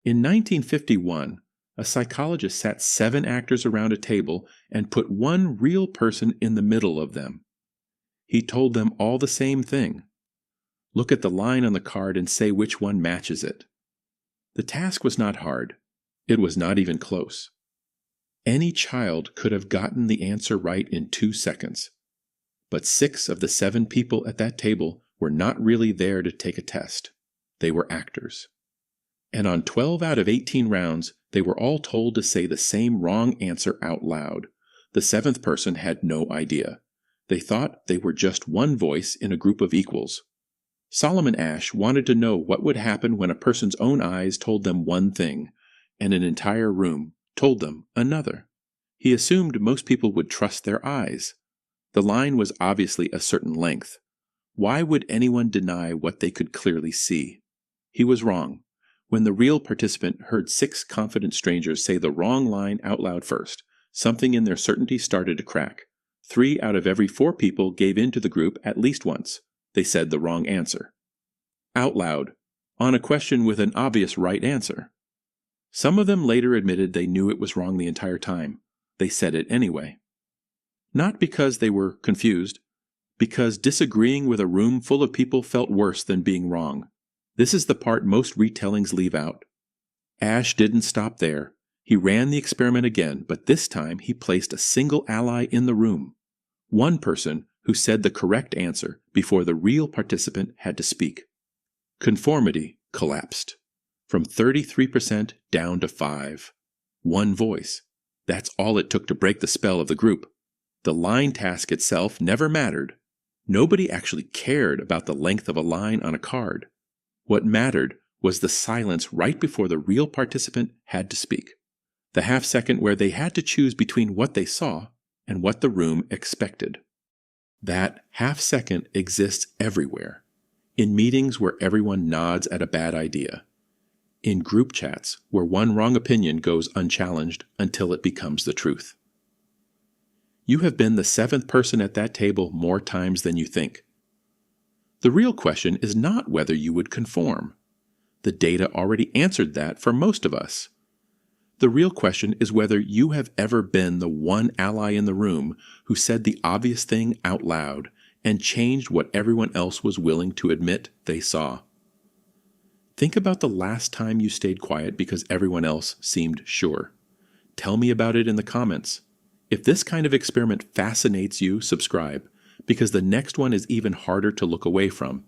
In 1951, a psychologist sat 7 actors around a table and put one real person in the middle of them. He told them all the same thing. Look at the line on the card and say which one matches it. The task was not hard. It was not even close. Any child could have gotten the answer right in 2 seconds. But 6 of the 7 people at that table were not really there to take a test. They were actors. And on 12 out of 18 rounds, they were all told to say the same wrong answer out loud. The 7th person had no idea. They thought they were just one voice in a group of equals. Solomon Asch wanted to know what would happen when a person's own eyes told them one thing, and an entire room told them another. He assumed most people would trust their eyes. The line was obviously a certain length. Why would anyone deny what they could clearly see? He was wrong. When the real participant heard 6 confident strangers say the wrong line out loud first, something in their certainty started to crack. 3 out of every 4 people gave in to the group at least once. They said the wrong answer. Out loud, on a question with an obvious right answer. Some of them later admitted they knew it was wrong the entire time. They said it anyway. Not because they were confused, because disagreeing with a room full of people felt worse than being wrong. This is the part most retellings leave out. Asch didn't stop there. He ran the experiment again, but this time he placed a single ally in the room. One person who said the correct answer before the real participant had to speak. Conformity collapsed. From 33% down to 5%. One voice. That's all it took to break the spell of the group. The line task itself never mattered. Nobody actually cared about the length of a line on a card. What mattered was the silence right before the real participant had to speak. The half second where they had to choose between what they saw and what the room expected. That half second exists everywhere. In meetings where everyone nods at a bad idea. In group chats where one wrong opinion goes unchallenged until it becomes the truth. You have been the 7th person at that table more times than you think. The real question is not whether you would conform. The data already answered that for most of us. The real question is whether you have ever been the one ally in the room who said the obvious thing out loud and changed what everyone else was willing to admit they saw. Think about the last time you stayed quiet because everyone else seemed sure. Tell me about it in the comments. If this kind of experiment fascinates you, subscribe, because the next one is even harder to look away from